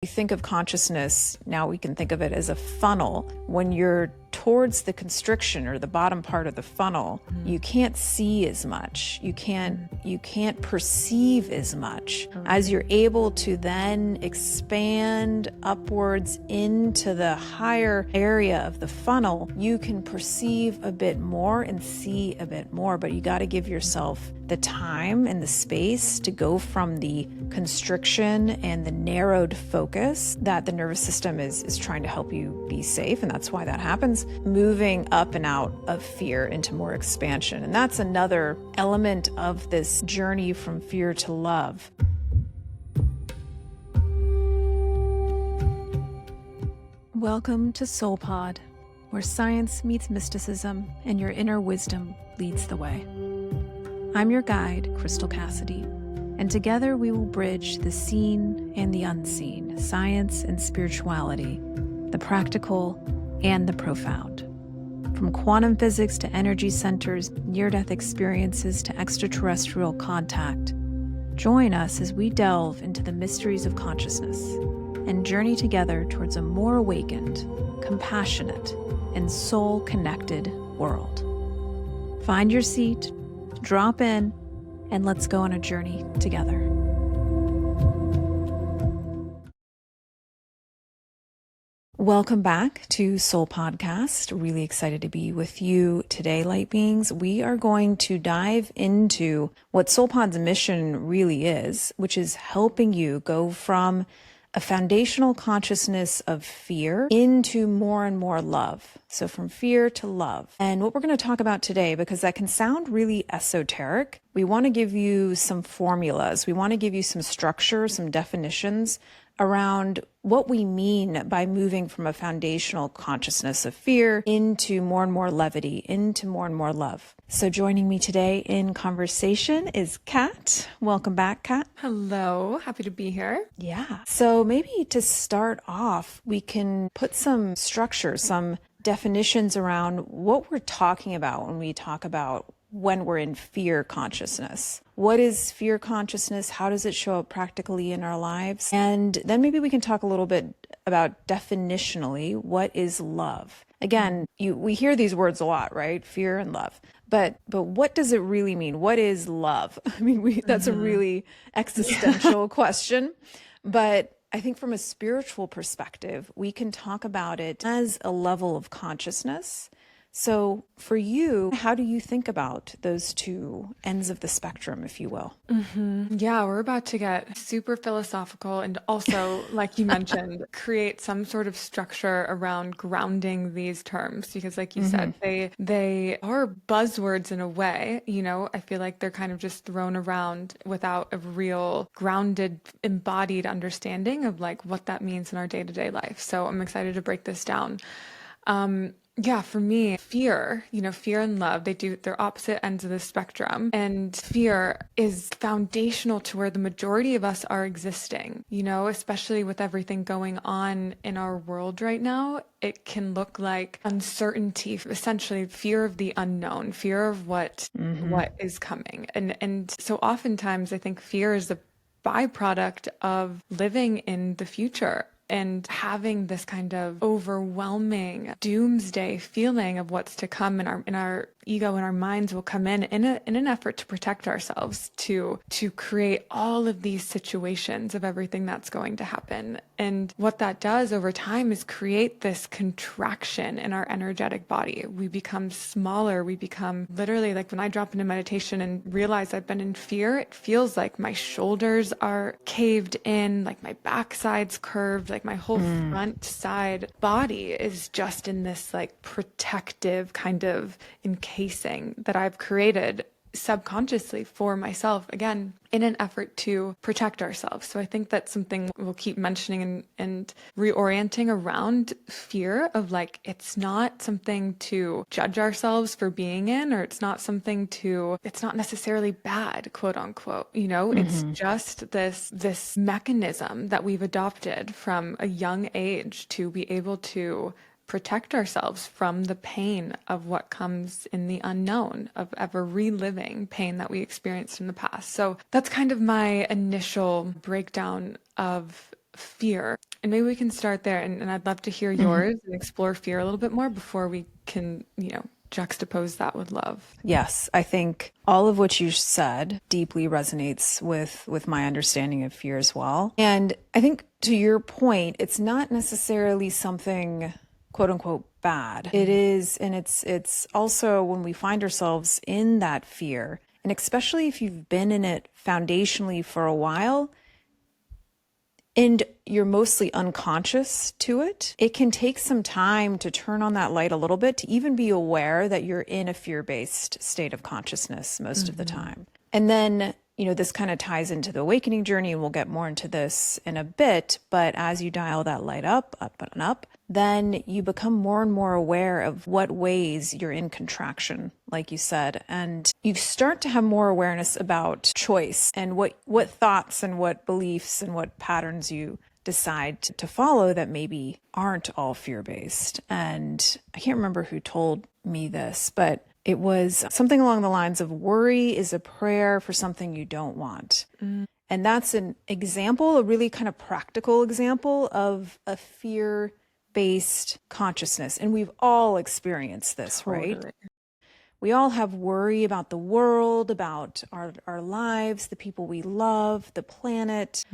think of consciousness, now we can think of it as a funnel. When you're towards the constriction or the bottom part of the funnel, you can't see as much. You can't perceive as much. As you're able to then expand upwards into the higher area of the funnel, you can perceive a bit more and see a bit more, but you got to give yourself the time and the space to go from the constriction and the narrowed focus that the nervous system is trying to help you be safe. And that's why that happens, moving up and out of fear into more expansion. And that's another element of this journey from fear to love. Welcome to Soul Pod, where science meets mysticism and your inner wisdom leads the way. I'm your guide, Crystal Cassidy, and together we will bridge the seen and the unseen, science and spirituality, the practical and the profound. From quantum physics to energy centers, near-death experiences to extraterrestrial contact, join us as we delve into the mysteries of consciousness and journey together towards a more awakened, compassionate, and soul-connected world. Find your seat, drop in, and let's go on a journey together. Welcome back to Soul Podcast. Really excited to be with you today, light beings. We are going to dive into what Soul Pod's mission really is, which is helping you go from a foundational consciousness of fear into more and more love. So from fear to love. And what we're going to talk about today, because that can sound really esoteric, we want to give you some formulas. We want to give you some structure, some definitions around what we mean by moving from a foundational consciousness of fear into more and more levity, into more and more love. So joining me today in conversation is Kat. Welcome back, Kat. Hello, happy to be here. Yeah. So maybe to start off, we can put some structure, some definitions around what we're talking about when we talk about when we're in fear consciousness. What is fear consciousness? How does it show up practically in our lives? And then maybe we can talk a little bit about definitionally, what is love? Again, we hear these words a lot, right? Fear and love. But what does it really mean? What is love? I mean, that's a really existential question. But I think from a spiritual perspective, we can talk about it as a level of consciousness. So for you, how do you think about those two ends of the spectrum, if you will? Yeah, we're about to get super philosophical and also, like you mentioned, create some sort of structure around grounding these terms because like you said, they are buzzwords in a way, you know, I feel like they're kind of just thrown around without a real grounded, embodied understanding of like what that means in our day-to-day life. So I'm excited to break this down. Yeah, for me, fear, fear and love, they're opposite ends of the spectrum. And fear is foundational to where the majority of us are existing, especially with everything going on in our world right now. It can look like uncertainty, essentially fear of the unknown, fear of what is coming. And so oftentimes I think fear is a byproduct of living in the future and having this kind of overwhelming doomsday feeling of what's to come, in our ego and our minds will come in an effort to protect ourselves, to create all of these situations of everything that's going to happen. And what that does over time is create this contraction in our energetic body. We become smaller. We become literally, like when I drop into meditation and realize I've been in fear, it feels like my shoulders are caved in, like my backside's curved, like my whole front side body is just in this like protective kind of encasing that I've created subconsciously for myself, again, in an effort to protect ourselves. So I think that's something we'll keep mentioning and reorienting around fear of like, it's not something to judge ourselves for being in, or it's not necessarily bad, quote unquote, it's just this mechanism that we've adopted from a young age to be able to protect ourselves from the pain of what comes in the unknown, of ever reliving pain that we experienced in the past. So that's kind of my initial breakdown of fear. And maybe we can start there. And I'd love to hear yours and explore fear a little bit more before we can, juxtapose that with love. Yes, I think all of what you said deeply resonates with my understanding of fear as well. And I think to your point, it's not necessarily something quote unquote bad. It is, and it's also when we find ourselves in that fear, and especially if you've been in it foundationally for a while, and you're mostly unconscious to it, it can take some time to turn on that light a little bit to even be aware that you're in a fear-based state of consciousness most of the time. And then, this kind of ties into the awakening journey, and we'll get more into this in a bit. But as you dial that light up and up, then you become more and more aware of what ways you're in contraction, like you said. And you start to have more awareness about choice and what thoughts and what beliefs and what patterns you decide to follow that maybe aren't all fear-based. And I can't remember who told me this, but it was something along the lines of worry is a prayer for something you don't want. And that's an example, a really kind of practical example of a fear-based consciousness. And we've all experienced this, right? We all have worry about the world, about our lives, the people we love, the planet.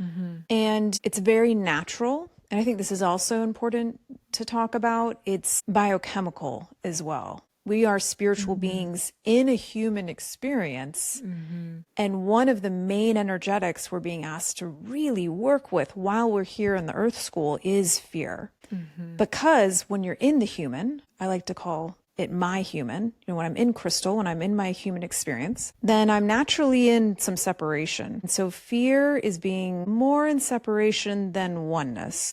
And it's very natural. And I think this is also important to talk about. It's biochemical as well. We are spiritual beings in a human experience. And one of the main energetics we're being asked to really work with while we're here in the Earth School is fear. Because when you're in the human, I like to call it my human, when I'm in crystal, when I'm in my human experience, then I'm naturally in some separation. And so fear is being more in separation than oneness.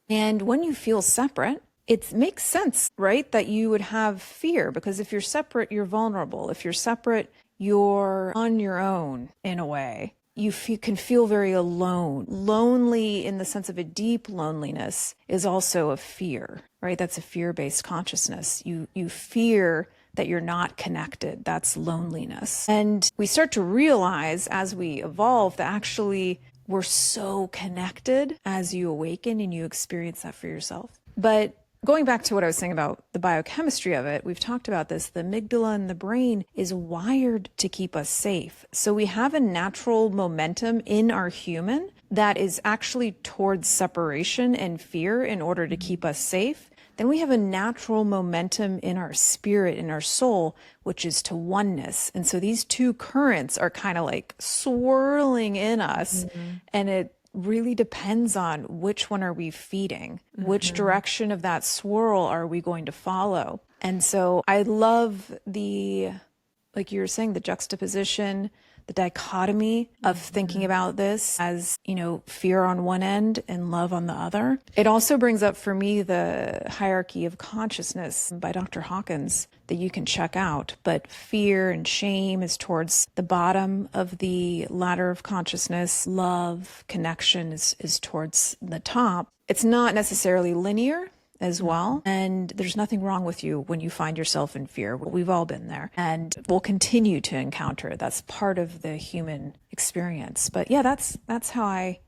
And when you feel separate, it makes sense, right, that you would have fear, because if you're separate, you're vulnerable. If you're separate, you're on your own in a way. You can feel very alone. Lonely in the sense of a deep loneliness is also a fear, right? That's a fear-based consciousness. You fear that you're not connected. That's loneliness. And we start to realize as we evolve that actually we're so connected as you awaken and you experience that for yourself. But going back to what I was saying about the biochemistry of it, we've talked about this. The amygdala in the brain is wired to keep us safe. So we have a natural momentum in our human that is actually towards separation and fear in order to keep us safe. Then we have a natural momentum in our spirit, in our soul, which is to oneness. And so these two currents are kind of like swirling in us, and it really depends on which one are we feeding, which direction of that swirl are we going to follow. And so I love like you were saying, the juxtaposition, the dichotomy of thinking about this as, fear on one end and love on the other. It also brings up for me the hierarchy of consciousness by Dr. Hawkins that you can check out. But fear and shame is towards the bottom of the ladder of consciousness. Love, connection is towards the top. It's not necessarily linear as well. And there's nothing wrong with you when you find yourself in fear. We've all been there and we'll continue to encounter it. That's part of the human experience. But yeah, that's how I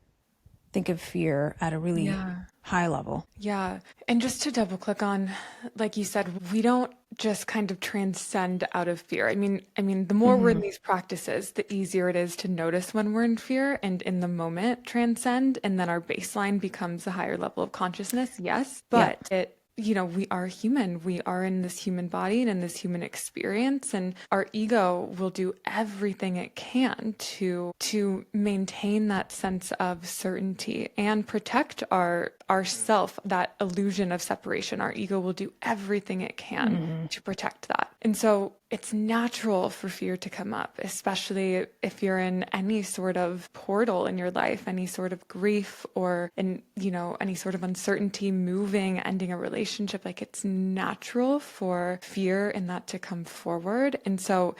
think of fear at a really high level. Yeah. And just to double click on, like you said, we don't just kind of transcend out of fear. I mean, the more we're in these practices, the easier it is to notice when we're in fear and in the moment transcend. And then our baseline becomes a higher level of consciousness. Yes. But we are human. We are in this human body and in this human experience, and our ego will do everything it can to maintain that sense of certainty and protect our self, that illusion of separation. Our ego will do everything it can to protect that. And so it's natural for fear to come up, especially if you're in any sort of portal in your life, any sort of grief or any sort of uncertainty, moving, ending a relationship. Like, it's natural for fear in that to come forward. And so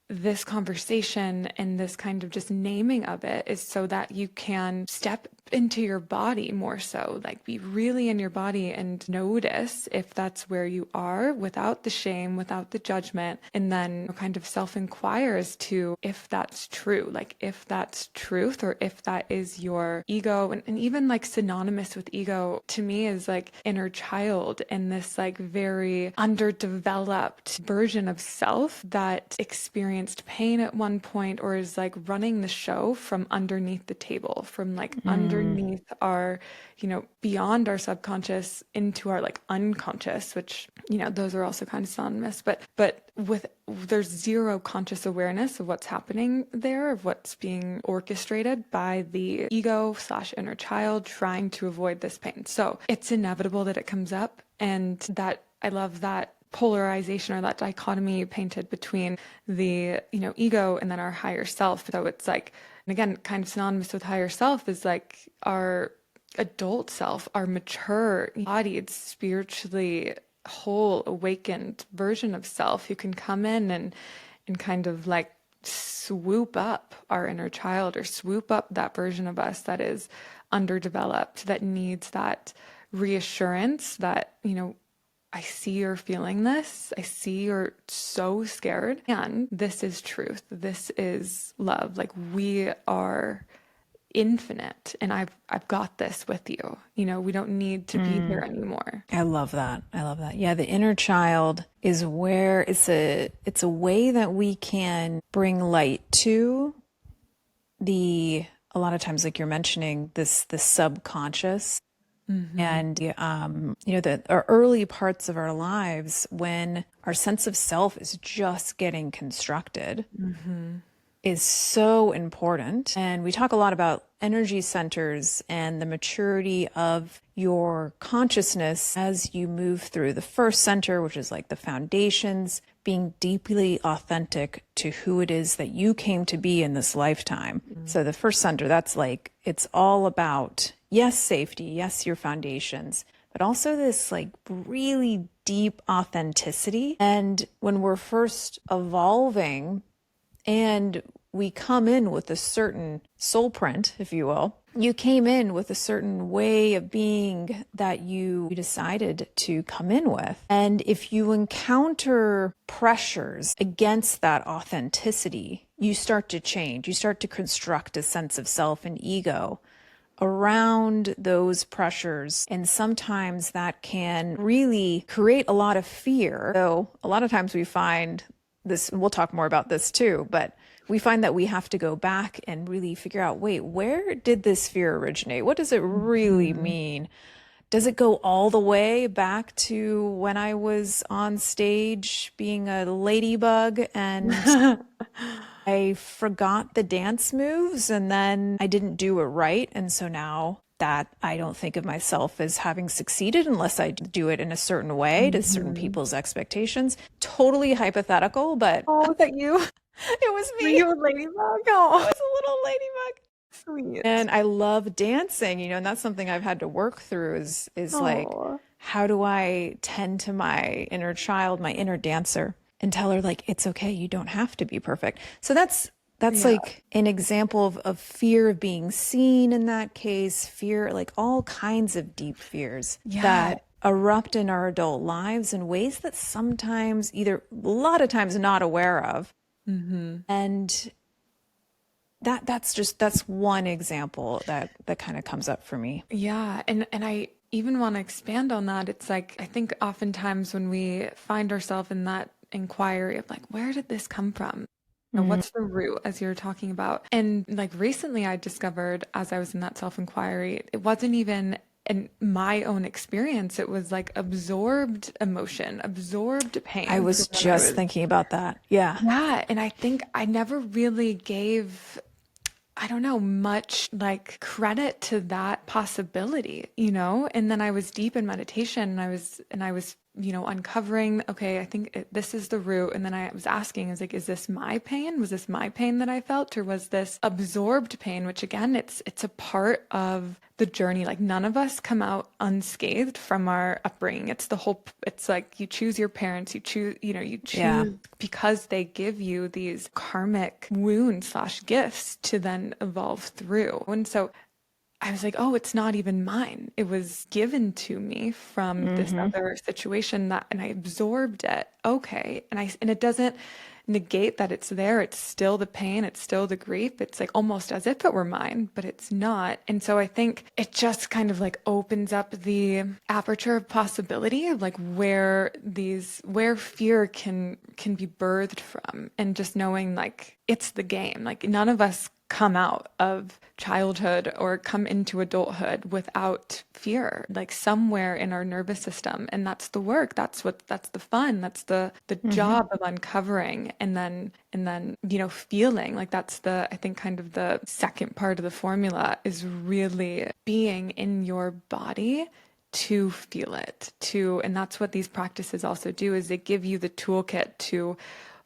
this conversation and this kind of just naming of it is so that you can step into your body more so, like be really in your body and notice if that's where you are without the shame, without the judgment, and then kind of self-inquire as to if that's true, like if that's truth or if that is your ego. And even like synonymous with ego to me is like inner child and this like very underdeveloped version of self that experienced pain at one point or is like running the show from underneath the table, from like underneath our, beyond our subconscious into our like unconscious, which, those are also kind of synonymous, but with there's zero conscious awareness of what's happening there, of what's being orchestrated by the ego/inner child trying to avoid this pain. So it's inevitable that it comes up, and that I love that polarization or that dichotomy painted between the, ego and then our higher self. So it's like, and again, kind of synonymous with higher self is like our adult self, our mature, embodied, spiritually whole, awakened version of self who can come in and kind of like swoop up our inner child or swoop up that version of us that is underdeveloped, that needs that reassurance that, I see you're feeling this. I see you're so scared. And this is truth. This is love. Like we are infinite and I've got this with you. We don't need to be here anymore. I love that. I love that. Yeah, the inner child is where it's a way that we can bring light to a lot of times, like you're mentioning, the subconscious. And, our early parts of our lives when our sense of self is just getting constructed is so important. And we talk a lot about energy centers and the maturity of your consciousness as you move through the first center, which is like the foundations, being deeply authentic to who it is that you came to be in this lifetime. So the first center, that's like, it's all about, yes, safety, yes, your foundations, but also this like really deep authenticity. And when we're first evolving and we come in with a certain soul print, if you will, you came in with a certain way of being that you decided to come in with. And if you encounter pressures against that authenticity, you start to change. You start to construct a sense of self and ego around those pressures. And sometimes that can really create a lot of fear. So a lot of times we find this, and we'll talk more about this too, but we find that we have to go back and really figure out, wait, where did this fear originate? What does it really mean? Does it go all the way back to when I was on stage being a ladybug and I forgot the dance moves and then I didn't do it right? And so now that I don't think of myself as having succeeded unless I do it in a certain way to certain people's expectations. Totally hypothetical, but Oh, was that you? it was Were me. you a ladybug? I Oh, was a little ladybug. sweet. And I love dancing, and that's something I've had to work through is like, Oh, how do I tend to my inner child, my inner dancer, and tell her like, it's okay, you don't have to be perfect. So that's yeah. like an example of fear of being seen in that case, fear, like all kinds of deep fears that erupt in our adult lives in ways that sometimes a lot of times not aware of. And that's one example that kind of comes up for me. Yeah, and I even want to expand on that. It's like I think oftentimes when we find ourselves in that inquiry of like, where did this come from? Or what's the root, as you're talking about? And like recently I discovered as I was in that self-inquiry, it wasn't even in my own experience. It was like absorbed emotion, absorbed pain. I was just thinking about that. Yeah. Yeah, and I think I never really gave, I don't know, much like credit to that possibility, And then I was deep in meditation and I was uncovering, okay, I think this is the root. And then I was asking, is like, is this my pain? Was this my pain that I felt, or was this absorbed pain? Which again, it's a part of the journey. Like none of us come out unscathed from our upbringing. It's like you choose your parents, you Yeah. choose because they give you these karmic wounds / gifts to then evolve through. And so I was like, oh, it's not even mine. It was given to me from this other situation and I absorbed it. Okay. And it doesn't negate that it's there. It's still the pain. It's still the grief. It's like almost as if it were mine, but it's not. And so I think it just kind of like opens up the aperture of possibility of like where fear can be birthed from, and just knowing like it's the game. Like none of us come out of childhood or come into adulthood without fear, like somewhere in our nervous system. And that's the work. That's the fun. That's the job of uncovering and then, feeling like I think kind of the second part of the formula is really being in your body to feel it and that's what these practices also do, is they give you the toolkit to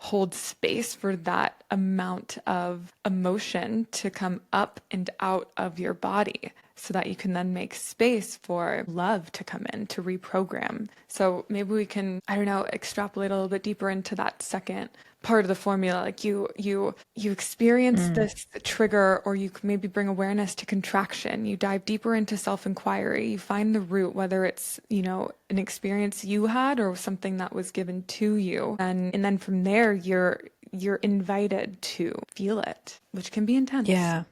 hold space for that amount of emotion to come up and out of your body so that you can then make space for love to come in, to reprogram. So maybe we can, I don't know, extrapolate a little bit deeper into that second part of the formula. Like you experience this trigger, or you maybe bring awareness to contraction. You dive deeper into self-inquiry. You find the root, whether it's, an experience you had or something that was given to you. And then from there, you're invited to feel it, which can be intense. Yeah.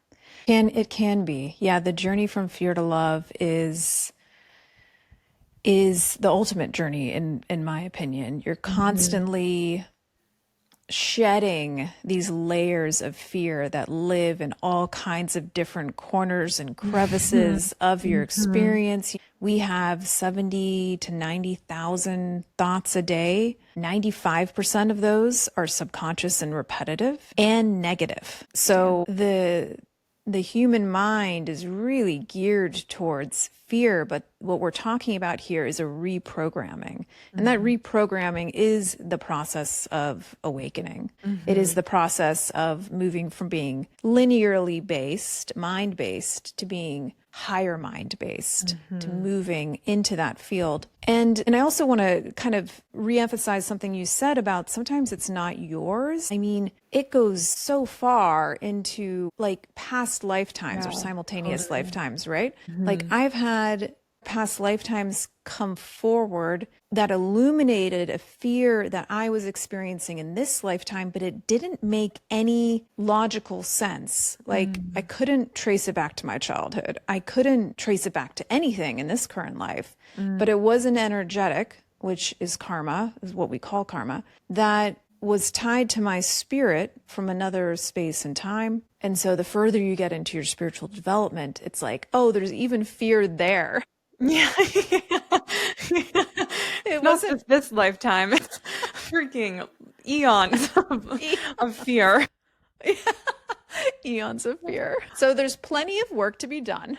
And it can be. Yeah, the journey from fear to love is the ultimate journey in my opinion. You're constantly shedding these layers of fear that live in all kinds of different corners and crevices of your experience. We have 70 to 90,000 thoughts a day. 95% of those are subconscious and repetitive and negative. So the human mind is really geared towards fear, but what we're talking about here is a reprogramming. And that reprogramming is the process of awakening. It is the process of moving from being linearly based, mind-based, to being higher mind-based, to moving into that field. And I also want to kind of reemphasize something you said about sometimes it's not yours. I mean, it goes so far into like past lifetimes or simultaneous lifetimes, right? Like I've had past lifetimes come forward that illuminated a fear that I was experiencing in this lifetime, but it didn't make any logical sense. Like I couldn't trace it back to my childhood. I couldn't trace it back to anything in this current life, but it was an energetic, which is karma, is what we call karma, that was tied to my spirit from another space and time. And so the further you get into your spiritual development, it's like, oh, there's even fear there. Yeah. It Not wasn't just this lifetime, it's freaking eons of fear. eons of fear. So there's plenty of work to be done.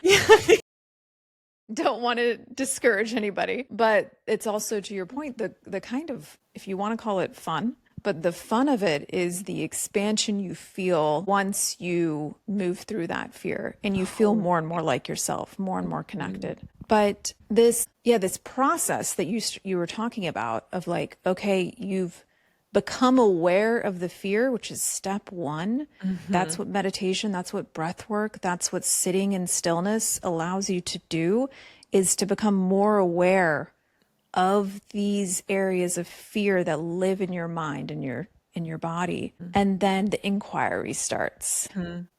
Don't want to discourage anybody, but it's also, to your point, the kind of, if you want to call it fun, but the fun of it is the expansion you feel once you move through that fear and you feel more and more like yourself, more and more connected. But this process that you were talking about of like, okay, you've become aware of the fear, which is step one. That's what meditation, that's what breath work, that's what sitting in stillness allows you to do, is to become more aware of these areas of fear that live in your mind and in your body. And then the inquiry starts.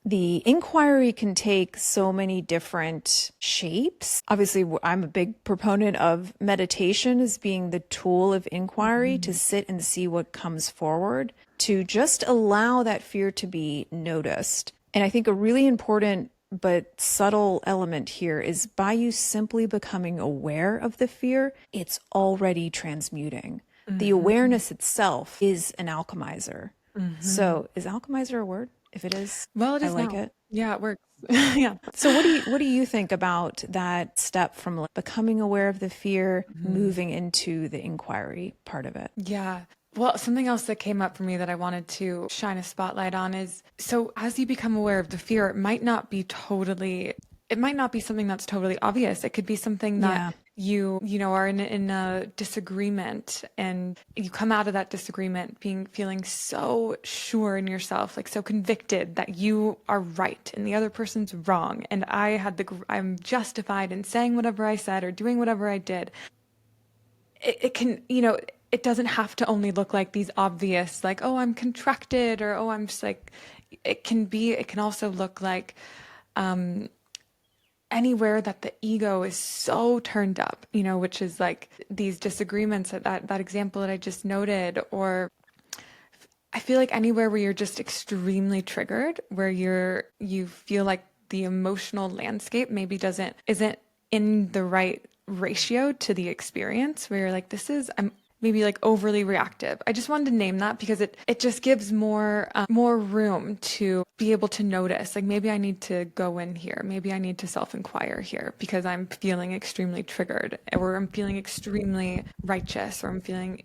The inquiry can take so many different shapes. Obviously, I'm a big proponent of meditation as being the tool of inquiry, to sit and see what comes forward, to just allow that fear to be noticed. And I think a really important but subtle element here is, by you simply becoming aware of the fear, it's already transmuting. The awareness itself is an alchemizer. So is alchemizer a word? If it is, Well, it I is like now. it. Yeah, it works. Yeah. So what do you think about that step from like becoming aware of the fear, moving into the inquiry part of it? Yeah. Well, something else that came up for me that I wanted to shine a spotlight on is, so as you become aware of the fear, it might not be something that's totally obvious. It could be something that Yeah. you are in a disagreement, and you come out of that disagreement feeling so sure in yourself, like so convicted that you are right and the other person's wrong. And I'm justified in saying whatever I said or doing whatever I did. It can, it doesn't have to only look like these obvious, like, oh, I'm contracted, or oh, I'm just like, it can also look like anywhere that the ego is so turned up, which is like these disagreements, that example that I just noted, or I feel like anywhere where you're just extremely triggered, where you feel like the emotional landscape maybe isn't in the right ratio to the experience, where you're like, I'm maybe like overly reactive. I just wanted to name that because it just gives more room to be able to notice, like, maybe I need to go in here, maybe I need to self-inquire here because I'm feeling extremely triggered, or I'm feeling extremely righteous, or I'm feeling,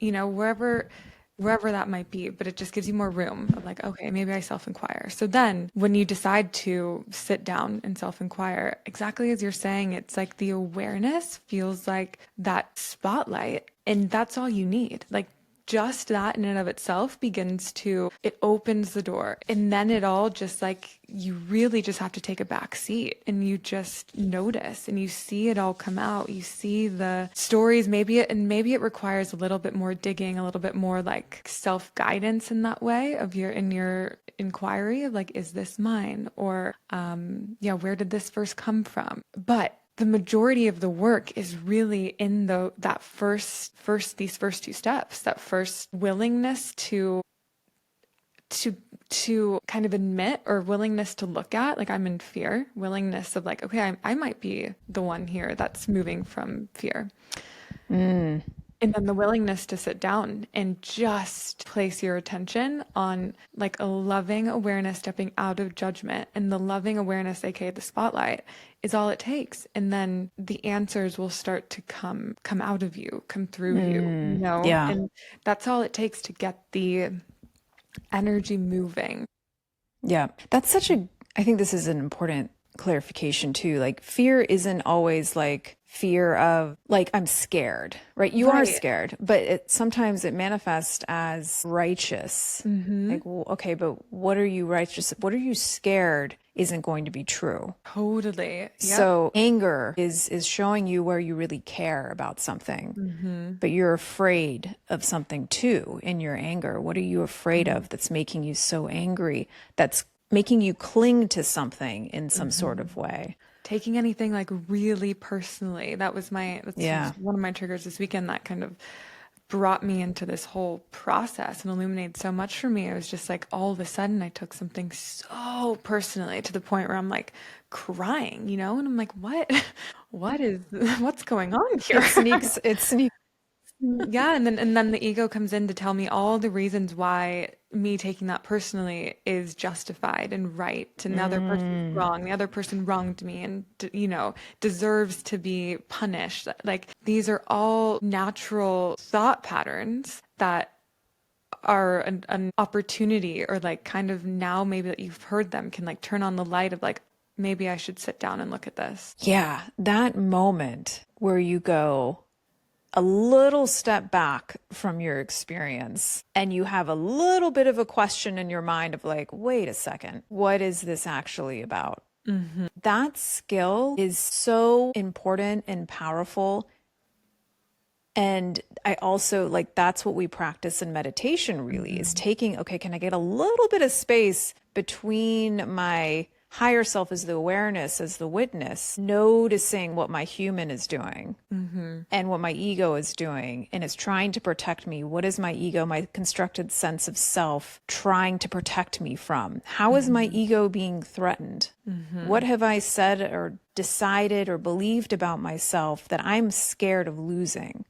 wherever that might be, but it just gives you more room of like, okay, maybe I self-inquire. So then when you decide to sit down and self-inquire, exactly as you're saying, it's like the awareness feels like that spotlight, and that's all you need. Like, just that in and of itself it opens the door. And then it all just like, you really just have to take a back seat and you just notice and you see it all come out. You see the stories, maybe it requires a little bit more digging, a little bit more like self-guidance in that way in your inquiry of like, is this mine? Or, yeah, where did this first come from? But the majority of the work is really in these first two steps, that first willingness to kind of admit, or willingness to look at, like, I'm in fear, willingness of like, okay, I might be the one here that's moving from fear. And then the willingness to sit down and just place your attention on like a loving awareness stepping out of judgment. And the loving awareness, aka the spotlight, is all it takes. And then the answers will start to come out of you, come through you. Yeah. And that's all it takes to get the energy moving. Yeah. I think this is an important clarification too. Like fear isn't always like fear of like, I'm scared, right? You are Right. scared, but sometimes it manifests as righteous. Like, well, okay, but what are you righteous? What are you scared isn't going to be true? Totally. Yep. So anger is showing you where you really care about something, but you're afraid of something too in your anger. What are you afraid of that's making you so angry? That's making you cling to something in some sort of way. Taking anything like really personally. That's Yeah. one of my triggers this weekend that kind of brought me into this whole process and illuminated so much for me. It was just like all of a sudden I took something so personally to the point where I'm like crying, and I'm like, what's going on here? It sneaks. Yeah, and then the ego comes in to tell me all the reasons why me taking that personally is justified and right, and the other person's wrong. The other person wronged me and deserves to be punished. Like, these are all natural thought patterns that are an opportunity, or like kind of, now maybe that you've heard them, can like turn on the light of like, maybe I should sit down and look at this. Yeah, that moment where you go a little step back from your experience and you have a little bit of a question in your mind of like, wait a second, what is this actually about? That skill is so important and powerful. And I also like, that's what we practice in meditation really, is taking, okay, can I get a little bit of space between my higher self as the awareness, as the witness, noticing what my human is doing and what my ego is doing, and it's trying to protect me. What is my ego, my constructed sense of self, trying to protect me from? How is my ego being threatened? What have I said or decided or believed about myself that I'm scared of losing?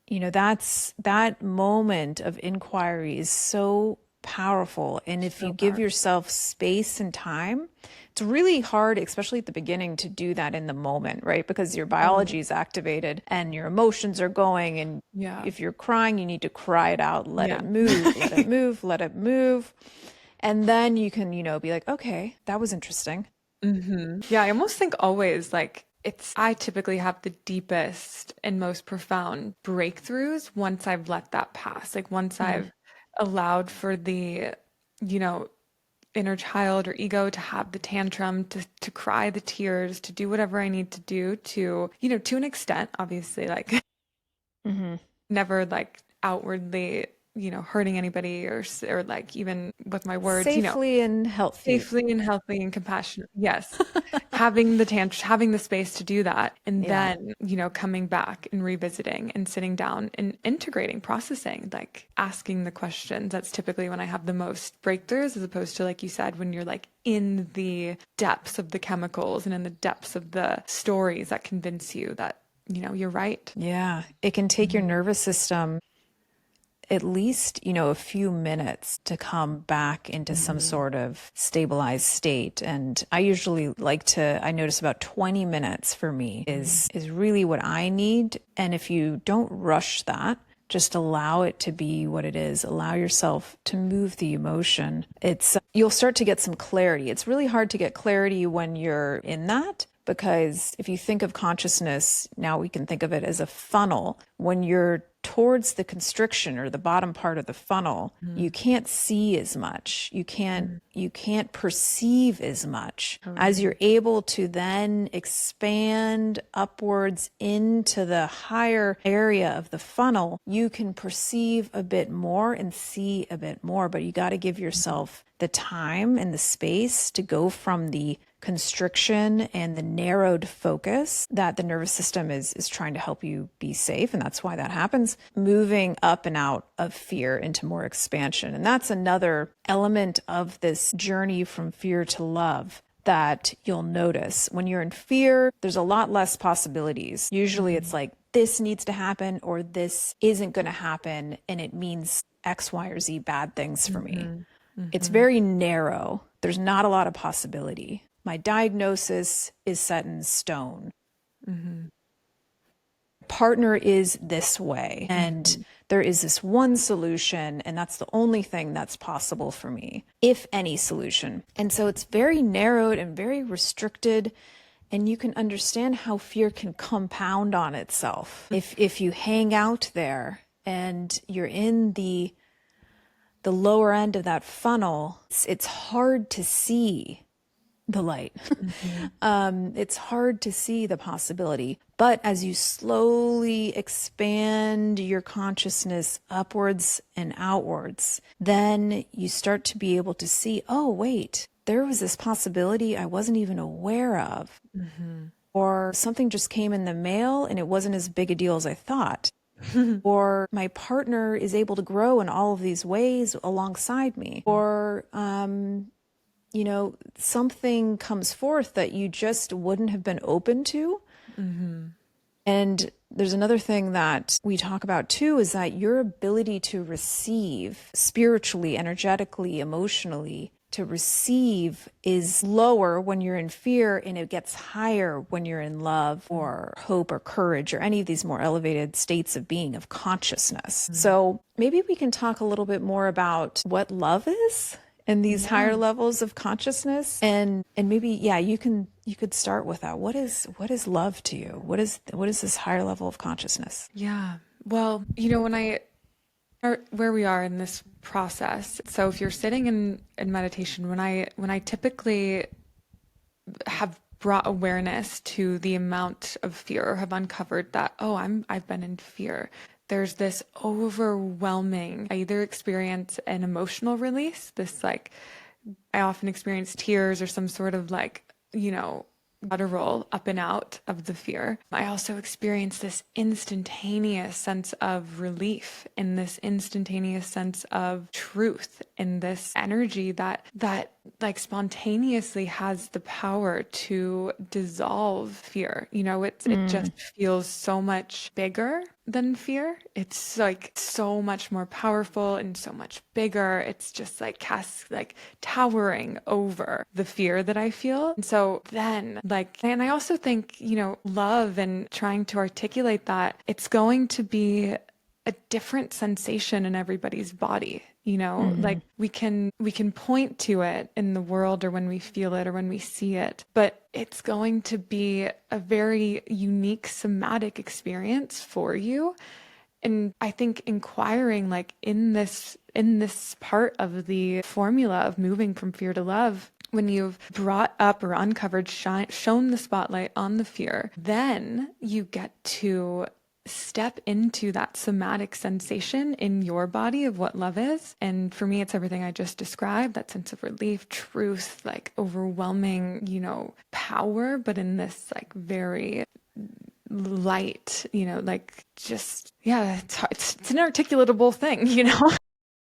That moment of inquiry is so powerful. And if So you give powerful. yourself space and time, it's really hard, especially at the beginning, to do that in the moment, right? Because your biology is activated and your emotions are going. And Yeah. if you're crying, you need to cry it out, let Yeah. it move, let it move, let it move. And then you can, be like, okay, that was interesting. Yeah, I almost think always like I typically have the deepest and most profound breakthroughs once I've let that pass. Like once I've allowed for the, you know, inner child or ego to have the tantrum, to cry the tears, to do whatever I need to do to, to an extent, obviously, like Hmm. never like outwardly, hurting anybody or like even with my words, Safely and healthy. safely and healthy and compassionate. Yes. Having the space to do that. And Yeah. then, coming back and revisiting and sitting down and integrating, processing, like asking the questions. That's typically when I have the most breakthroughs, as opposed to, like you said, when you're like in the depths of the chemicals and in the depths of the stories that convince you that, you're right. Yeah. It can take your Mhm. nervous system at least, a few minutes to come back into some Mhm. sort of stabilized state. And I usually I notice about 20 minutes for me is really what I need. And if you don't rush that, just allow it to be what it is. Allow yourself to move the emotion. You'll start to get some clarity. It's really hard to get clarity when you're in that, because if you think of consciousness, now we can think of it as a funnel. When you're towards the constriction or the bottom part of the funnel, you can't see as much. You can't perceive as much. As Totally. you're able to then expand upwards into the higher area of the funnel, you can perceive a bit more and see a bit more, but you got to give yourself the time and the space to go from the constriction and the narrowed focus that the nervous system is trying to help you be safe. And that's why that happens, moving up and out of fear into more expansion. And that's another element of this journey from fear to love that you'll notice. When you're in fear, there's a lot less possibilities. Usually it's like, this needs to happen or this isn't going to happen. And it means X, Y, or Z bad things for me. Mhm. It's Mhm. very narrow. There's not a lot of possibility. My diagnosis is set in stone. Mhm. Partner is this way, and Mhm. there is this one solution, and that's the only thing that's possible for me, if any solution. And so it's very narrowed and very restricted, and you can understand how fear can compound on itself. If you hang out there and you're in the lower end of that funnel, it's hard to see the light. Mhm. It's hard to see the possibility. But as you slowly expand your consciousness upwards and outwards, then you start to be able to see, oh, wait, there was this possibility I wasn't even aware of. Mhm. Or something just came in the mail and it wasn't as big a deal as I thought. Or my partner is able to grow in all of these ways alongside me. Or, something comes forth that you just wouldn't have been open to. Mhm. And there's another thing that we talk about too, is that your ability to receive spiritually, energetically, emotionally, to receive is lower when you're in fear, and it gets higher when you're in love or hope or courage or any of these more elevated states of being, of consciousness. So maybe we can talk a little bit more about what love is and these Yeah. higher levels of consciousness, and maybe you could start with that. What is love to you? What is this higher level of consciousness? Yeah. Well, when where we are in this process. So if you're sitting in meditation, when I typically have brought awareness to the amount of fear or have uncovered that, oh, I've been in fear. There's this overwhelming, I either experience an emotional release, this like I often experience tears or some sort of like, guttural up and out of the fear. I also experience this instantaneous sense of relief and this instantaneous sense of truth and this energy that like spontaneously has the power to dissolve fear. It just feels so much bigger than fear. It's like so much more powerful and so much bigger. It's just like like towering over the fear that I feel. And so then and I also think, love and trying to articulate that, it's going to be a different sensation in everybody's body. Like we can point to it in the world or when we feel it or when we see it, but it's going to be a very unique somatic experience for you. And I think inquiring like in this part of the formula of moving from fear to love, when you've brought up or uncovered, shown the spotlight on the fear, then you get to step into that somatic sensation in your body of what love is. And for me, it's everything I just described, that sense of relief, truth, like overwhelming, power, but in this like very light, like just, yeah, it's an articulatable thing.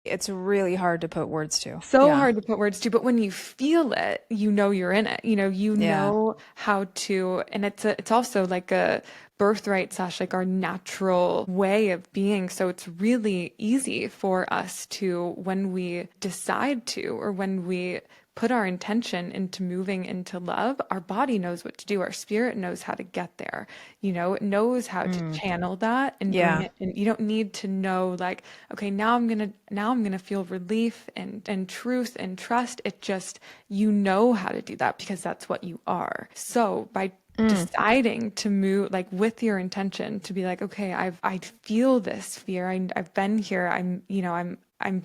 It's really hard to put words to. So Yeah. hard to put words to, but when you feel it, you're in it. You Yeah. know how to, and it's also like a birthright / like our natural way of being. So it's really easy for us to, when we decide to, or when we put our intention into moving into love, our body knows what to do. Our spirit knows how to get there. It knows how to channel that and bring Yeah. it. And you don't need to know like, okay, now I'm gonna feel relief and truth and trust. It just, how to do that because that's what you are. So by deciding to move like with your intention to be like, okay, I feel this fear. I've been here. I'm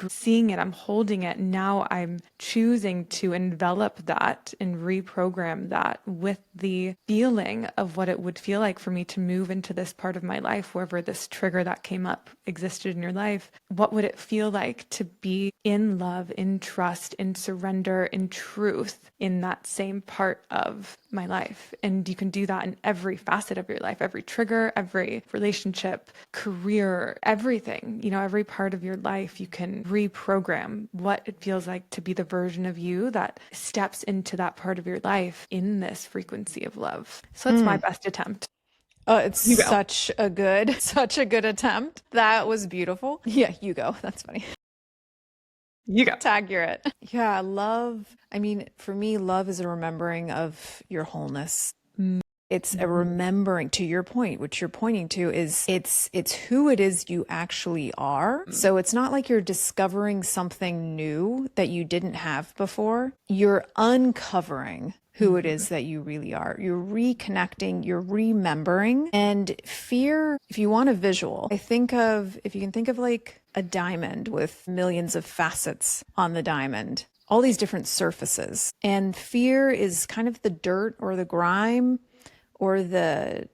seeing it, I'm holding it. Now I'm choosing to envelop that and reprogram that with the feeling of what it would feel like for me to move into this part of my life, wherever this trigger that came up existed in your life. What would it feel like to be in love, in trust, in surrender, in truth, in that same part of my life? And you can do that in every facet of your life, every trigger, every relationship, career, everything, every part of your life. You can reprogram what it feels like to be the version of you that steps into that part of your life in this frequency of love. So that's my best attempt. Oh, it's You go. such a good attempt. That was beautiful. Yeah, you go. That's funny. You go. Tag, you're it. Yeah, love. I mean, for me, love is a remembering of your wholeness. It's a remembering, to your point, which you're pointing to is it's who it is you actually are. So it's not like you're discovering something new that you didn't have before. You're uncovering who it is that you really are. You're reconnecting, you're remembering. And fear, if you want a visual, if you can think of like a diamond with millions of facets on the diamond, all these different surfaces. And fear is kind of the dirt or the grime or the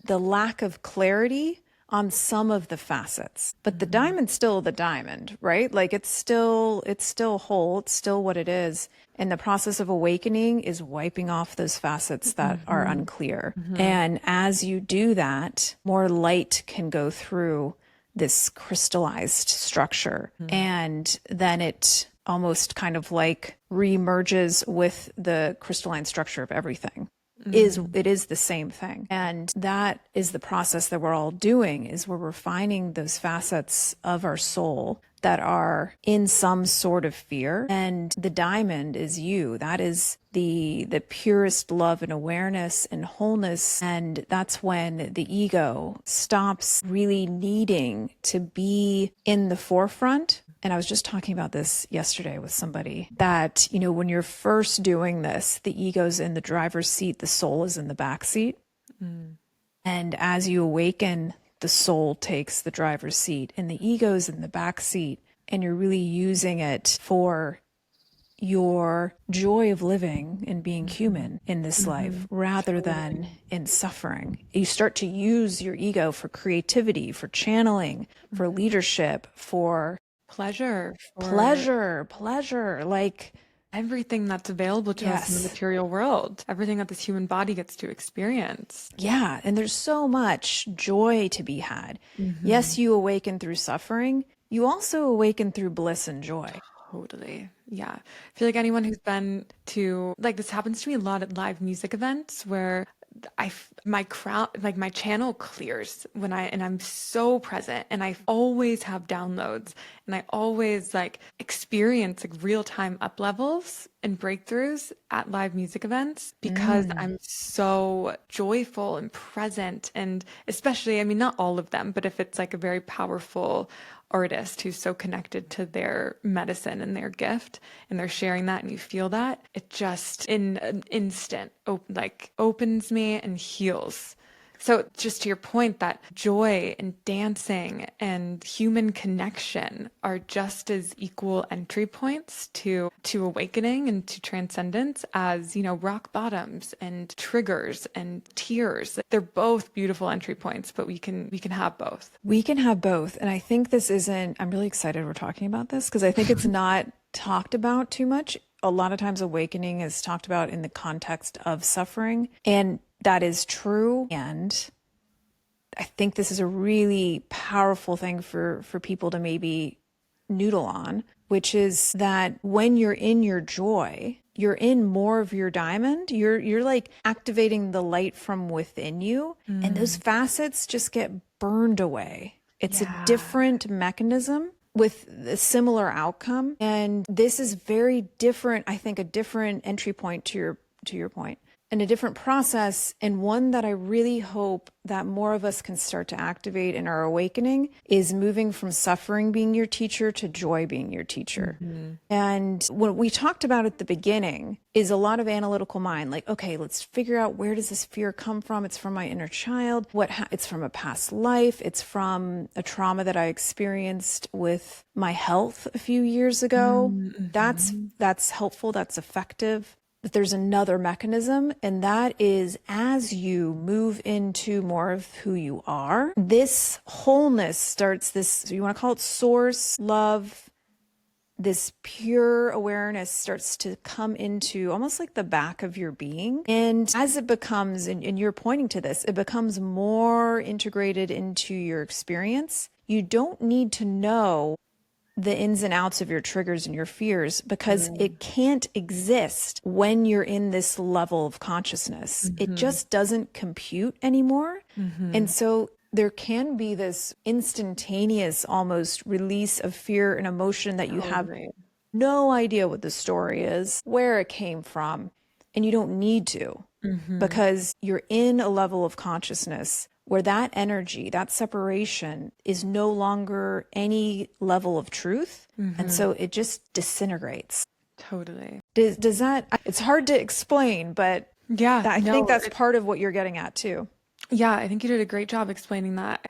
lack of clarity on some of the facets. But the diamond's still the diamond, right? Like it's still whole, it's still what it is. And the process of awakening is wiping off those facets that are unclear. And as you do that, more light can go through this crystallized structure. And then it almost kind of like remerges with the crystalline structure of everything. It is the same thing. And that is the process that we're all doing, is we're refining those facets of our soul that are in some sort of fear. And the diamond is you. That is the purest love and awareness and wholeness. And that's when the ego stops really needing to be in the forefront. And I was just talking about this yesterday with somebody that, when you're first doing this, the ego's in the driver's seat, the soul is in the back seat. And as you awaken, the soul takes the driver's seat and the ego's in the back seat. And you're really using it for your joy of living and being human in this life rather than in suffering. You start to use your ego for creativity, for channeling, for leadership, for Pleasure. pleasure, like Everything that's available to us in the yes. material world, everything that this human body gets to experience. Yeah, and there's so much joy to be had. Yes, you awaken through suffering. You also awaken through bliss and joy. Totally. Yeah. I feel like anyone who's been to, like, this happens to me a lot at live music events where my crowd, like my channel clears and I'm so present and I always have downloads and I always like experience like real time up levels and breakthroughs at live music events because I'm so joyful and present. And especially, I mean, not all of them, but if it's like a very powerful artist who's so connected to their medicine and their gift and they're sharing that and you feel that, it just in an instant like opens me and heals. So just to your point, that joy and dancing and human connection are just as equal entry points to awakening and to transcendence as, you know, rock bottoms and triggers and tears. They're both beautiful entry points, but we can have both. We can have both. And I think this isn't, I'm really excited we're talking about this because I think it's not talked about too much. A lot of times awakening is talked about in the context of suffering, and that is true. And I think this is a really powerful thing for people to maybe noodle on, which is that when you're in your joy, you're in more of your diamond. You're like activating the light from within you, and those facets just get burned away. It's a Yeah. different mechanism with a similar outcome, and this is very different. I think a different entry point to your point, and a different process, and one that I really hope that more of us can start to activate in our awakening is moving from suffering being your teacher to joy being your teacher. And what we talked about at the beginning is a lot of analytical mind, like, okay, let's figure out, where does this fear come from? It's from my inner child. It's from a past life. It's from a trauma that I experienced with my health a few years ago. That's helpful. That's effective. But there's another mechanism, and that is as you move into more of who you are, this wholeness starts, this, so you want to call it source, love, this pure awareness starts to come into almost like the back of your being. And as it becomes, and you're pointing to this, it becomes more integrated into your experience. You don't need to know the ins and outs of your triggers and your fears because it can't exist when you're in this level of consciousness. It just doesn't compute anymore. And so there can be this instantaneous almost release of fear and emotion that you have no idea what the story is, where it came from, and you don't need to because you're in a level of consciousness where that energy, that separation is no longer any level of truth. And so it just disintegrates. Totally. Does that, it's hard to explain, but Yeah. I No, think that's part of what you're getting at too. yeah, I think you did a great job explaining that.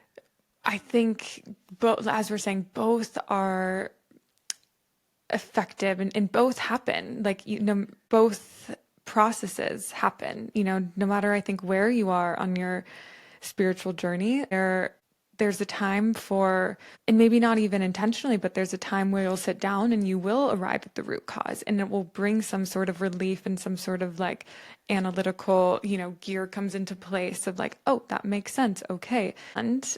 I think both, as we're saying, both are effective and both happen. Like, you know, both processes happen, you know, no matter I think where you are on your spiritual journey, there's a time for, and maybe not even intentionally, but there's a time where you'll sit down and you will arrive at the root cause and it will bring some sort of relief and some sort of like analytical, you know, gear comes into place of like, oh, that makes sense. Okay. And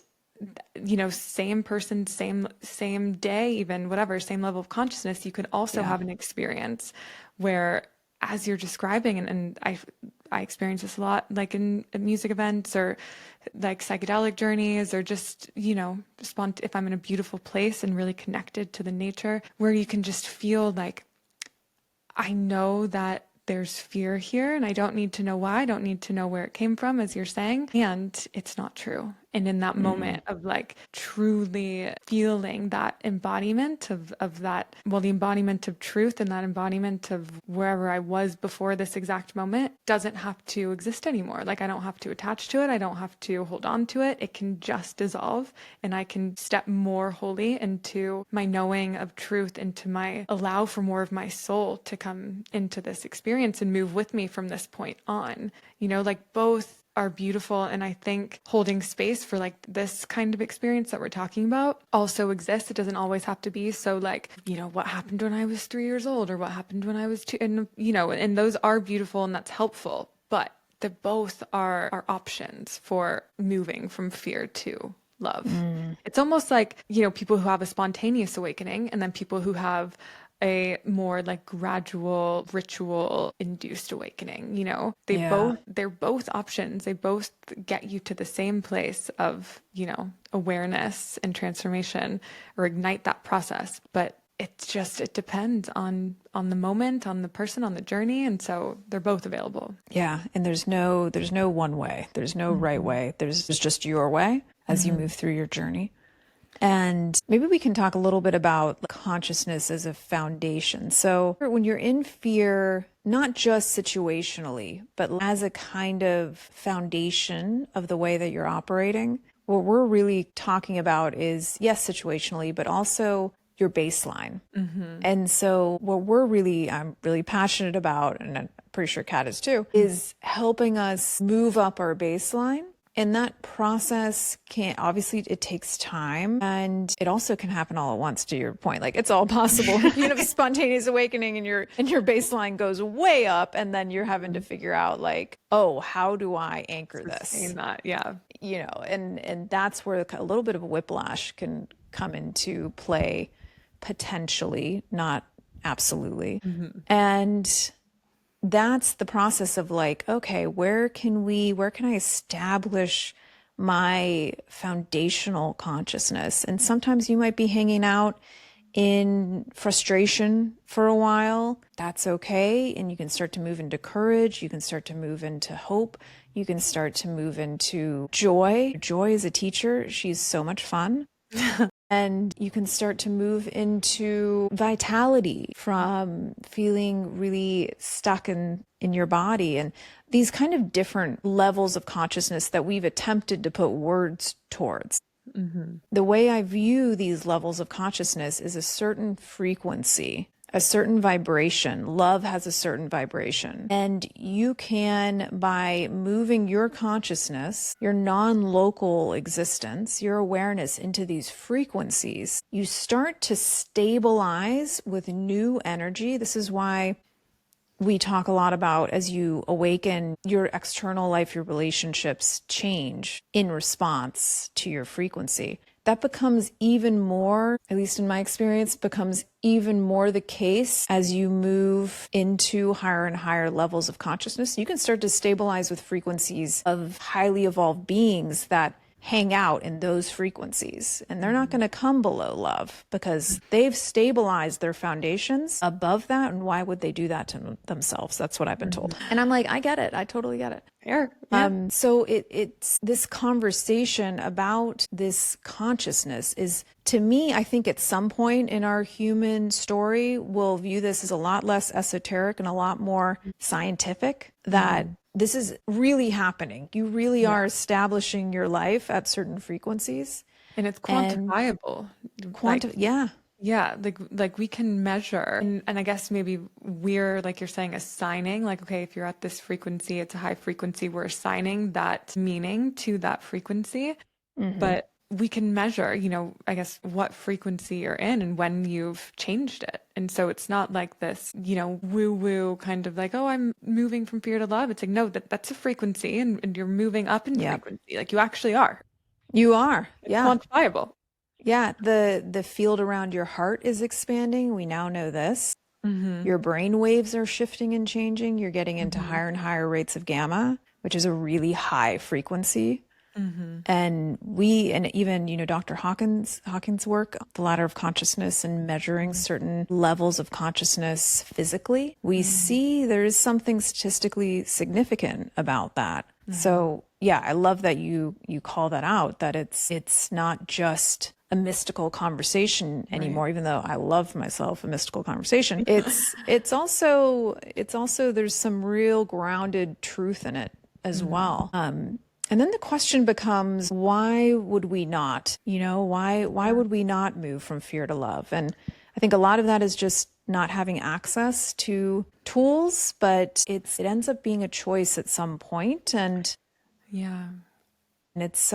you know, same person, same day, even whatever, same level of consciousness, you could also have an experience where, as you're describing, and I experience this a lot, like in music events or like psychedelic journeys, or just, you know, if I'm in a beautiful place and really connected to the nature, where you can just feel like, I know that there's fear here and I don't need to know why. I don't need to know where it came from, as you're saying. And it's not true. And in that moment of like truly feeling that embodiment of that, well, the embodiment of truth and that embodiment of wherever I was before this exact moment doesn't have to exist anymore. Like, I don't have to attach to it. I don't have to hold on to it. It can just dissolve and I can step more wholly into my knowing of truth, into my allow for more of my soul to come into this experience and move with me from this point on. You know, like both are beautiful. And I think holding space for like this kind of experience that we're talking about also exists. It doesn't always have to be so like, you know, what happened when I was 3 years old or what happened when I was 2, and you know, and those are beautiful and that's helpful, but they both are options for moving from fear to love. It's almost like, you know, people who have a spontaneous awakening and then people who have a more like gradual ritual induced awakening. Yeah. They're both options. They both get you to the same place of, awareness and transformation, or ignite that process. But it depends on the moment, on the person, on the journey. And so they're both available. Yeah. And there's no one way. There's no right Hmm. way. There's just your way as you Hmm. move through your journey. And maybe we can talk a little bit about consciousness as a foundation. So when you're in fear, not just situationally, but as a kind of foundation of the way that you're operating, what we're really talking about is, yes, situationally, but also your baseline. Hmm. And so I'm really passionate about, and I'm pretty sure Kat is too, Hmm. is helping us move up our baseline. And that process obviously it takes time, and it also can happen all at once, to your point. Like, it's all possible. You can have a spontaneous awakening and your baseline goes way up, and then you're having to figure out like, oh, how do I anchor Sustain this? that. Yeah. And that's where a little bit of a whiplash can come into play, potentially, not absolutely. Hmm. And that's the process of like, okay, where can I establish my foundational consciousness? And sometimes you might be hanging out in frustration for a while. That's okay. And you can start to move into courage. You can start to move into hope. You can start to move into joy. Joy is a teacher. She's so much fun. And you can start to move into vitality from feeling really stuck in your body, and these kind of different levels of consciousness that we've attempted to put words towards. Hmm. The way I view these levels of consciousness is a certain frequency, a certain vibration. Love has a certain vibration. And you can, by moving your consciousness, your non-local existence, your awareness into these frequencies, you start to stabilize with new energy. This is why we talk a lot about, as you awaken, your external life, your relationships change in response to your frequency. That becomes even more, at least in my experience, becomes even more the case as you move into higher and higher levels of consciousness. You can start to stabilize with frequencies of highly evolved beings that hang out in those frequencies, and they're not going to come below love because they've stabilized their foundations above that. And why would they do that to themselves? That's what I've been told. And I'm like, I get it. I totally get it. Fair. Yeah. So it's this conversation about this consciousness is, to me, I think at some point in our human story, we'll view this as a lot less esoteric and a lot more scientific, that this is really happening. You really Yeah. are establishing your life at certain frequencies And it's and quantifiable. Like, yeah. yeah, like we can measure. And I guess maybe we're, like you're saying, assigning, like, okay, if you're at this frequency, it's a high frequency, we're assigning that meaning to that frequency. Hmm. But we can measure, I guess, what frequency you're in and when you've changed it. And so it's not like this, woo-woo kind of like, oh, I'm moving from fear to love. It's like, no, that's a frequency, and you're moving up in Yeah, frequency. Like, you actually are. you are. It's Yeah. quantifiable. Yeah. The field around your heart is expanding. We now know this. Mm-hmm. Your brain waves are shifting and changing. You're getting into Mm-hmm. higher and higher rates of gamma, which is a really high frequency. Mm-hmm. And even, Dr. Hawkins' work, the ladder of consciousness, and measuring certain levels of consciousness physically, we see there is something statistically significant about that. So yeah, I love that you call that out, that it's not just a mystical conversation anymore, even though I love myself a mystical conversation. It's also there's some real grounded truth in it as well. And then the question becomes, why would we not? Why would we not move from fear to love? And I think a lot of that is just not having access to tools, but it ends up being a choice at some point. And Yeah. it's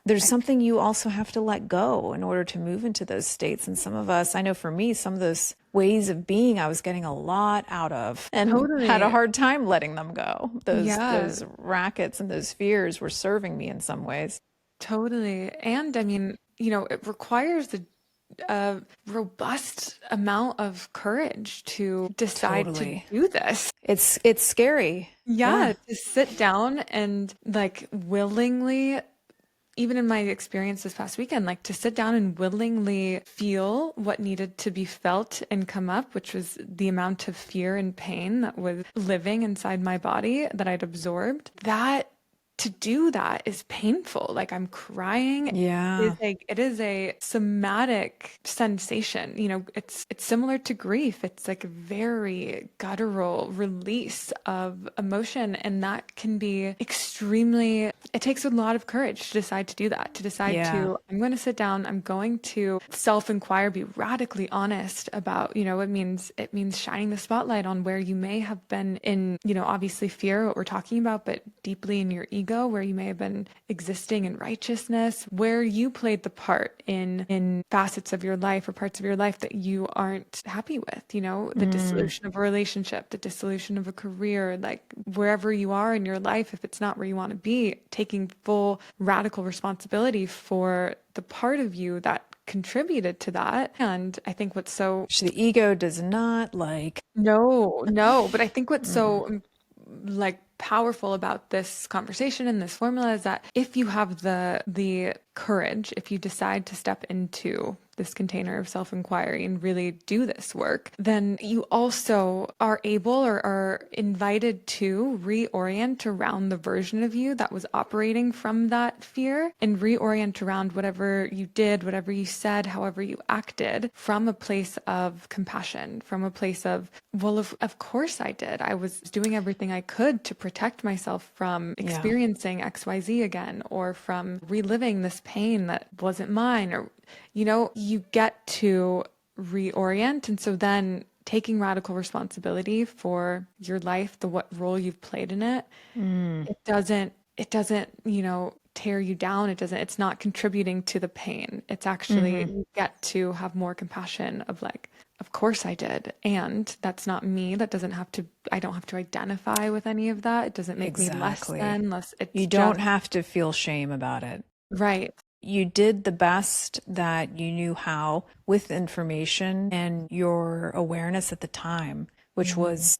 there's something you also have to let go in order to move into those states. And some of us, I know for me, some of those ways of being I was getting a lot out of and had a Totally. hard time letting them go. Yeah. Those rackets and those fears were serving me in some ways. Totally. And I mean, it requires a robust amount of courage to decide to Totally. do this. It's scary. Yeah, Yeah. to sit down and like willingly, even in my experience this past weekend, like to sit down and willingly feel what needed to be felt and come up, which was the amount of fear and pain that was living inside my body that I'd absorbed. That to do that is painful. Like I'm crying. Yeah. It is a somatic sensation. You know, it's similar to grief. It's like a very guttural release of emotion, and that can be extremely, it takes a lot of courage to decide to do that, to decide Yeah. to, I'm going to sit down, I'm going to self-inquire, be radically honest about, you know, it means shining the spotlight on where you may have been in, you know, obviously fear, what we're talking about, but deeply in your ego, where you may have been existing in righteousness, where you played the part in facets of your life or parts of your life that you aren't happy with, you know, the dissolution of a relationship, the dissolution of a career, like wherever you are in your life, if it's not where you want to be, taking full radical responsibility for the part of you that contributed to that. And I think what's so, Which the ego does not like. no, but I think what's Mm-mm. so like powerful about this conversation and this formula is that if you have the courage, if you decide to step into this container of self-inquiry and really do this work, then you also are able or are invited to reorient around the version of you that was operating from that fear and reorient around whatever you did, whatever you said, however you acted from a place of compassion, from a place of, well, of course I did. I was doing everything I could to protect myself from Yeah. experiencing XYZ again, or from reliving this pain that wasn't mine, or, you know, you get to reorient. And so then taking radical responsibility for your life, the what role you've played in it, Mm. it doesn't, you know, tear you down. It's not contributing to the pain. It's actually, Mm-hmm. you get to have more compassion of like, of course I did. And that's not me. That doesn't have to, I don't have to identify with any of that. It doesn't make me less Exactly. than, less. It's You don't just, have to feel shame about it. right. You did the best that you knew how with information and your awareness at the time, which Mm-hmm. was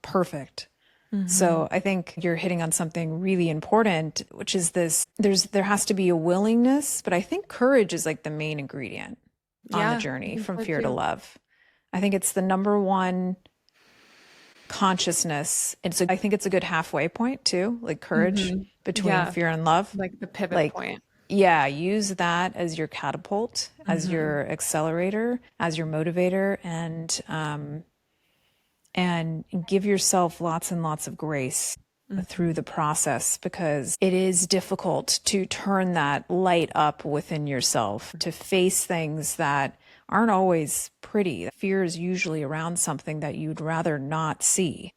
perfect. Mm-hmm. So I think you're hitting on something really important, which is this, there has to be a willingness, but I think courage is like the main ingredient on the Yeah, I journey think from so fear to too. love. I think it's the number one consciousness. I think it's a good halfway point too, like courage Mm-hmm. between Yeah, fear and love. like the pivot Like, point. yeah, use that as your catapult, as Mm-hmm. your accelerator, as your motivator, and give yourself lots and lots of grace through Mm-hmm. the process, because it is difficult to turn that light up within yourself, to face things that aren't always pretty. Fear is usually around something that you'd rather not see.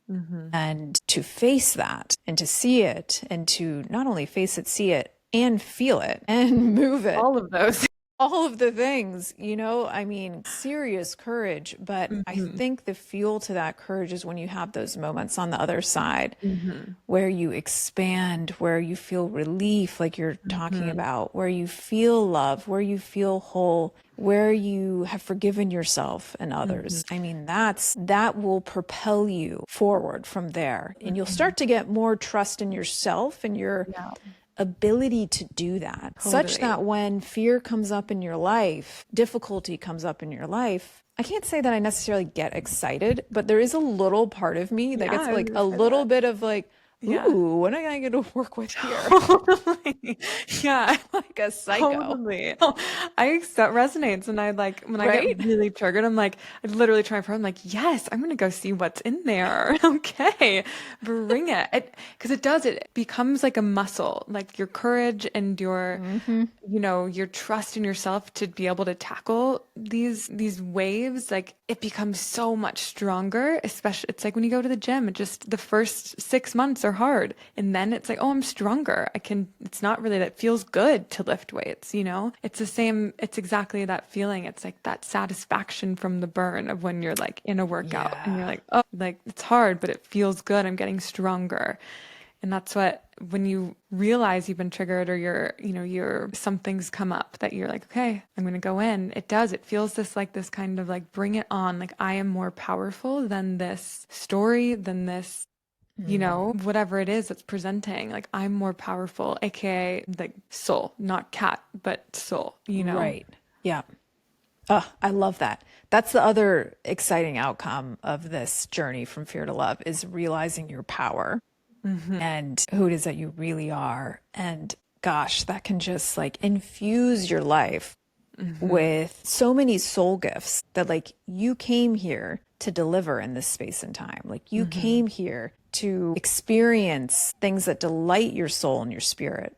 Mm-hmm. And to face that and to see it, and to not only face it, see it and feel it and move it, All of those. all of the things, I mean, serious courage. But I Mm-hmm. think the fuel to that courage is when you have those moments on the other side Mm-hmm. where you expand, where you feel relief, like you're talking Mm-hmm. about, where you feel love, where you feel whole, where you have forgiven yourself and Mm-hmm. others. I mean, that will propel you forward from there. And you'll Mm-hmm. start to get more trust in yourself and your Yeah, ability to do that, such totally. that when fear comes up in your life, difficulty comes up in your life, I can't say that I necessarily get excited, but there is a little part of me that Yeah, gets I was like gonna a say little that. bit of like, Yeah. ooh, what am I going to work with here? Totally. Yeah, Like a psycho, totally. That resonates. And I like when I get right? really triggered, I'm like, I literally try for I'm like, yes, I'm gonna go see what's in there. Okay, bring it. Because it does, it becomes like a muscle, like your courage and your, Hmm. you know, your trust in yourself to be able to tackle these waves, like it becomes so much stronger. Especially it's like when you go to the gym, it just the first 6 months are hard, and then it's like, oh, I'm stronger. It's not really that it feels good to lift weights, you know? It's the same, it's exactly that feeling. It's like that satisfaction from the burn of when you're like in a workout and you're Yeah. like, oh, like it's hard, but it feels good. I'm getting stronger. And that's what, when you realize you've been triggered or something's come up that you're like, okay, I'm going to go in. It feels this kind of like, bring it on. Like, I am more powerful than this story, than this, whatever it is that's presenting. Like, I'm more powerful, AKA like soul, not cat, but soul, Right. Yeah. Oh, I love that. That's the other exciting outcome of this journey from fear to love, is realizing your power and who it is that you really are. And gosh, that can just like infuse your life with so many soul gifts that like you came here to deliver in this space and time. Like you came here to experience things that delight your soul and your spirit.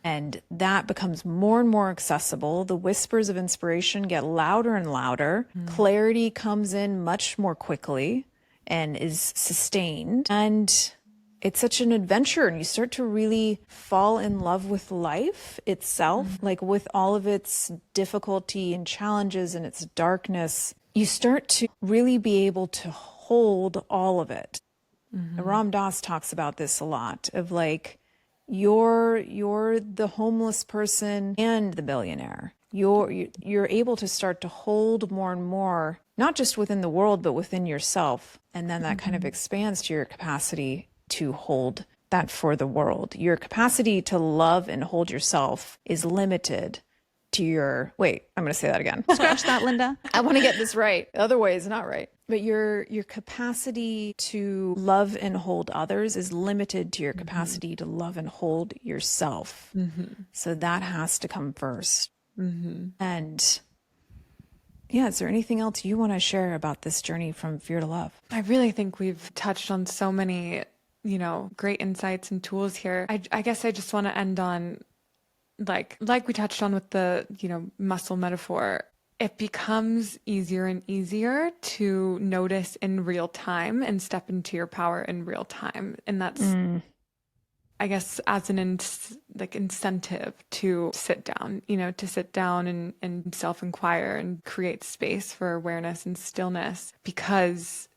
And that becomes more and more accessible. The whispers of inspiration get louder and louder. Clarity comes in much more quickly and is sustained. And it's such an adventure. And you start to really fall in love with life itself, like with all of its difficulty and challenges and its darkness. You start to really be able to hold all of it. Ram Dass talks about this a lot, of like, you're the homeless person and the billionaire. You're able to start to hold more and more, not just within the world, but within yourself. And then that kind of expands to your capacity to hold that for the world. Your capacity to love and hold yourself is limited to your, wait, I'm going to say that again. Scratch that, Linda. I want to get this right. The other way is not right. But your capacity to love and hold others is limited to your capacity to love and hold yourself. So that has to come first. And yeah, is there anything else you want to share about this journey from fear to love? I really think we've touched on so many, great insights and tools here. I guess I just want to end on like we touched on with the, muscle metaphor. It becomes easier and easier to notice in real time and step into your power in real time. And that's, I guess, as an incentive to sit down, and self-inquire and create space for awareness and stillness, because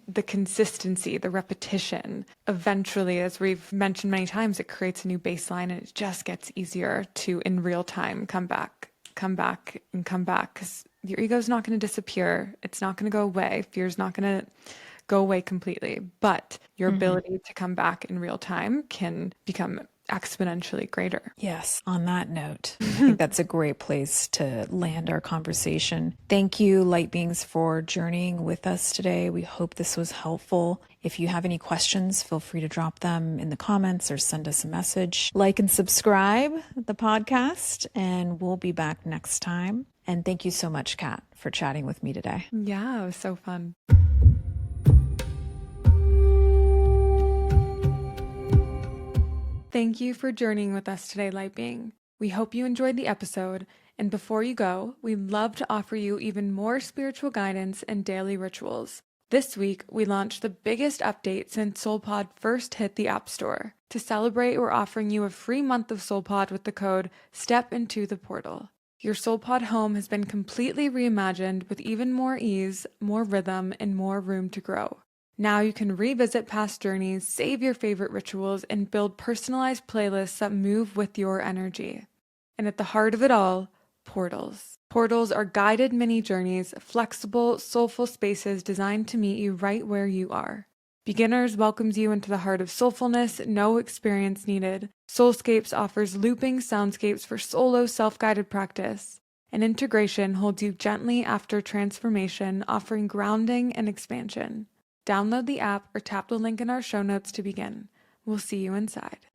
the consistency, the repetition, eventually, as we've mentioned many times, it creates a new baseline, and it just gets easier to, in real time, come back, because your ego is not going to disappear. It's not going to go away. Fear is not going to go away completely, but your ability to come back in real time can become exponentially greater. Yes. On that note, I think that's a great place to land our conversation. Thank you, light beings, for journeying with us today. We hope this was helpful. If you have any questions, feel free to drop them in the comments or send us a message. Like and subscribe the podcast, and we'll be back next time. And thank you so much, Kat, for chatting with me today. Yeah, it was so fun. Thank you for journeying with us today, light being. We hope you enjoyed the episode, and before you go, we'd love to offer you even more spiritual guidance and daily rituals. This week, we launched the biggest update since SoulPod first hit the App Store. To celebrate, we're offering you a free month of SoulPod with the code Step Into the Portal. Your SoulPod home has been completely reimagined with even more ease, more rhythm, and more room to grow. Now you can revisit past journeys, save your favorite rituals, and build personalized playlists that move with your energy. And at the heart of it all, portals. Portals are guided mini journeys, flexible, soulful spaces designed to meet you right where you are. Beginners welcomes you into the heart of soulfulness, no experience needed. Soulscapes offers looping soundscapes for solo self-guided practice. And Integration holds you gently after transformation, offering grounding and expansion. Download the app or tap the link in our show notes to begin. We'll see you inside.